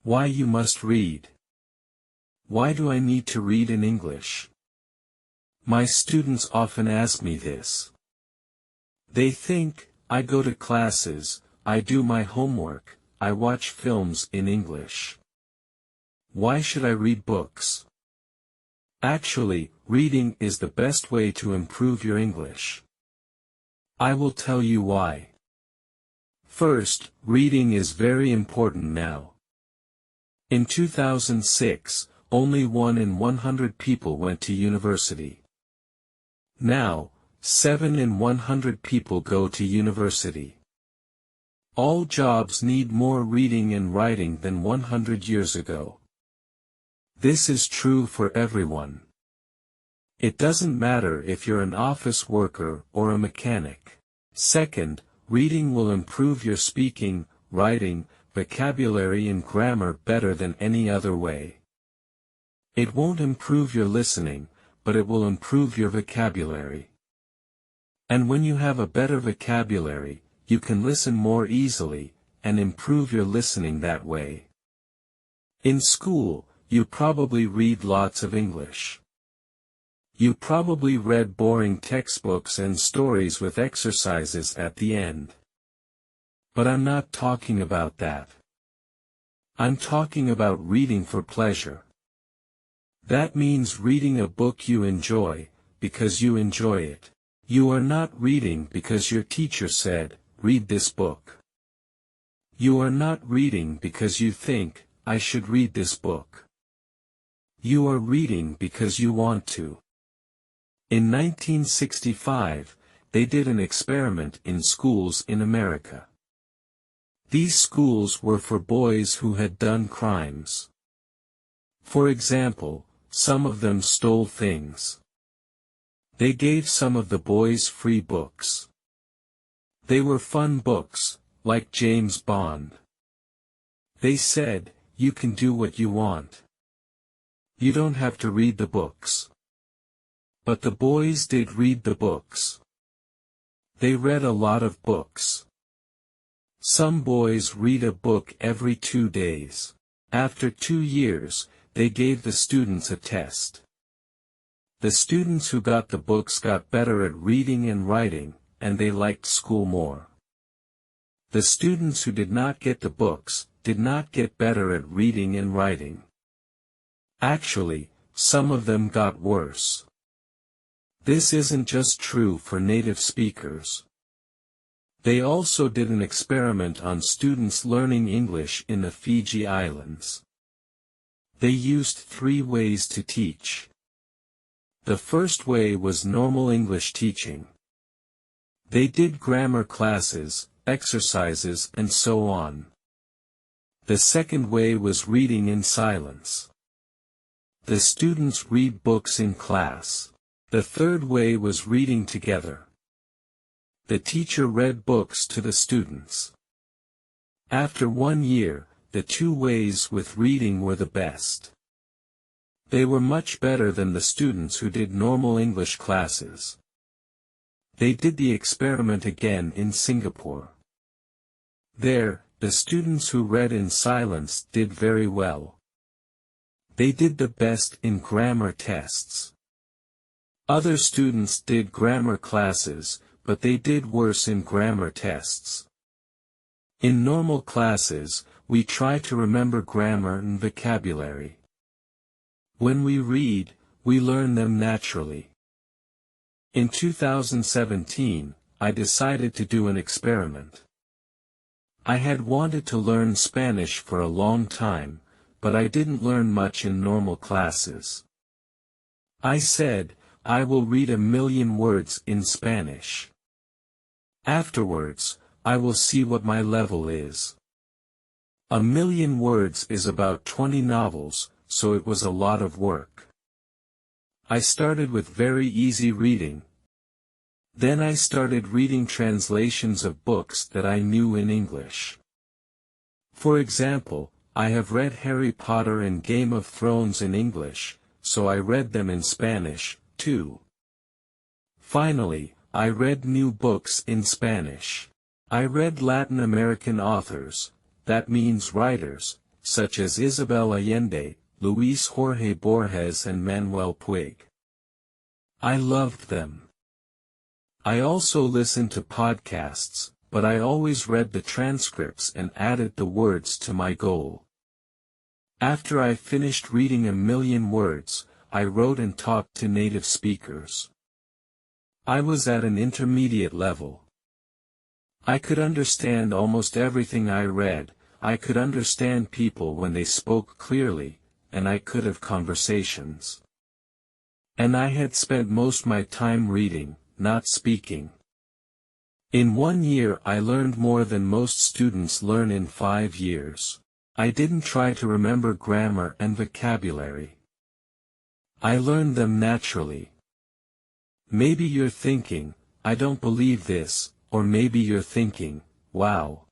Why you must read. Why do I need to read in English? My students often ask me this. They think, I go to classes, I do my homework, I watch films in English. Why should I read books? Actually, reading is the best way to improve your English. I will tell you why. First, reading is very important now. In 2006, only 1 in 100 people went to university. Now, 7 in 100 people go to university. All jobs need more reading and writing than 100 years ago. This is true for everyone. It doesn't matter if you're an office worker or a mechanic. Second, reading will improve your speaking, writing, vocabulary and grammar better than any other way. It won't improve your listening, but it will improve your vocabulary. And when you have a better vocabulary, you can listen more easily, and improve your listening that way. In school, you probably read lots of English. You probably read boring textbooks and stories with exercises at the end. But I'm not talking about that. I'm talking about reading for pleasure. That means reading a book you enjoy, because you enjoy it. You are not reading because your teacher said, read this book. You are not reading because you think, I should read this book. You are reading because you want to. In 1965, they did an experiment in schools in America. These schools were for boys who had done crimes. For example, some of them stole things. They gave some of the boys free books. They were fun books, like James Bond. They said, you can do what you want. You don't have to read the books. But the boys did read the books. They read a lot of books. Some boys read a book every 2 days. After 2 years, they gave the students a test. The students who got the books got better at reading and writing, and they liked school more. The students who did not get the books, did not get better at reading and writing. Actually, some of them got worse. This isn't just true for native speakers. They also did an experiment on students learning English in the Fiji Islands. They used 3 ways to teach. The first way was normal English teaching. They did grammar classes, exercises and so on. The second way was reading in silence. The students read books in class. The third way was reading together. The teacher read books to the students. After 1 year, the 2 ways with reading were the best. They were much better than the students who did normal English classes. They did the experiment again in Singapore. There, the students who read in silence did very well. They did the best in grammar tests. Other students did grammar classes, but they did worse in grammar tests. In normal classes, we try to remember grammar and vocabulary. When we read, we learn them naturally. In 2017, I decided to do an experiment. I had wanted to learn Spanish for a long time, but I didn't learn much in normal classes. I said, I will read 1,000,000 words in Spanish. Afterwards, I will see what my level is. 1,000,000 words is about 20 novels, so it was a lot of work. I started with very easy reading. Then I started reading translations of books that I knew in English. For example, I have read Harry Potter and Game of Thrones in English, so I read them in Spanish, too. Finally, I read new books in Spanish. I read Latin American authors, that means writers, such as Isabel Allende, Luis Jorge Borges and Manuel Puig. I loved them. I also listened to podcasts, but I always read the transcripts and added the words to my goal. After I finished reading 1,000,000 words, I wrote and talked to native speakers. I was at an intermediate level. I could understand almost everything I read, I could understand people when they spoke clearly, and I could have conversations. And I had spent most my time reading, not speaking. In 1 year I learned more than most students learn in 5 years. I didn't try to remember grammar and vocabulary. I learned them naturally. Maybe you're thinking, I don't believe this, or maybe you're thinking, wow.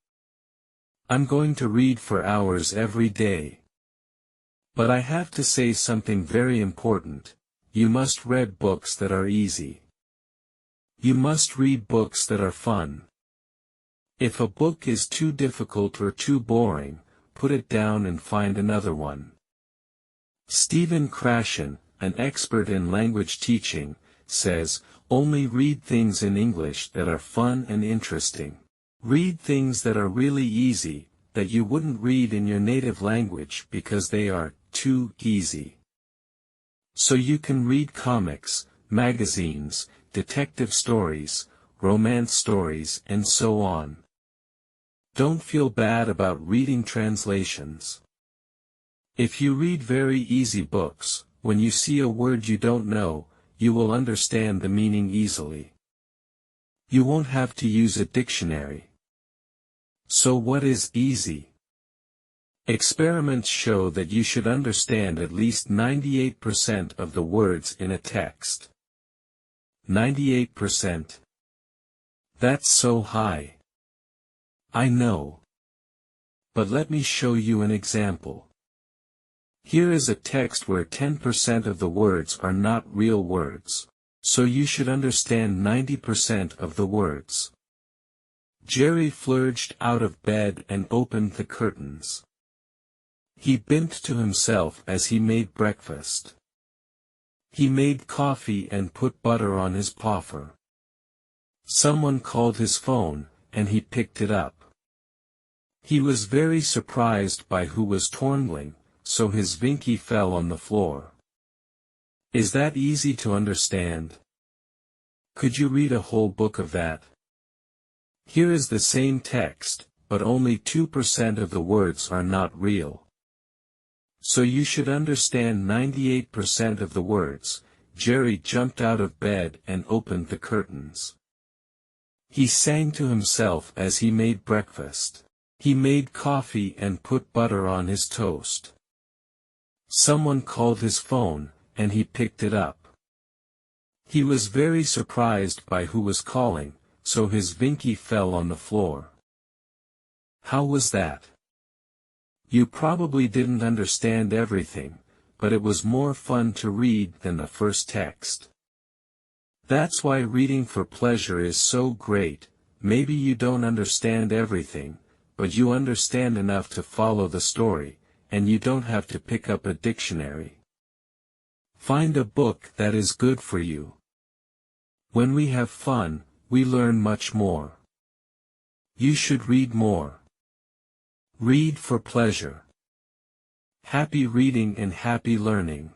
I'm going to read for hours every day. But I have to say something very important. You must read books that are easy. You must read books that are fun. If a book is too difficult or too boring, put it down and find another one. Stephen Krashen, an expert in language teaching, says, only read things in English that are fun and interesting. Read things that are really easy, that you wouldn't read in your native language because they are too easy. So you can read comics, magazines, detective stories, romance stories and so on. Don't feel bad about reading translations. If you read very easy books, when you see a word you don't know, you will understand the meaning easily. You won't have to use a dictionary. So what is easy? Experiments show that you should understand at least 98% of the words in a text. 98%. That's so high. I know. But let me show you an example. Here is a text where 10% of the words are not real words, so you should understand 90% of the words. Jerry flurried out of bed and opened the curtains. He bent to himself as he made breakfast. He made coffee and put butter on his poffer. Someone called his phone, and he picked it up. He was very surprised by who was twirling, so his Vinky fell on the floor. Is that easy to understand? Could you read a whole book of that? Here is the same text, but only 2% of the words are not real. So you should understand 98% of the words. Jerry jumped out of bed and opened the curtains. He sang to himself as he made breakfast. He made coffee and put butter on his toast. Someone called his phone, and he picked it up. He was very surprised by who was calling, so his Vinky fell on the floor. How was that? You probably didn't understand everything, but it was more fun to read than the first text. That's why reading for pleasure is so great. Maybe you don't understand everything, but you understand enough to follow the story, and you don't have to pick up a dictionary. Find a book that is good for you. When we have fun, we learn much more. You should read more. Read for pleasure. Happy reading and happy learning.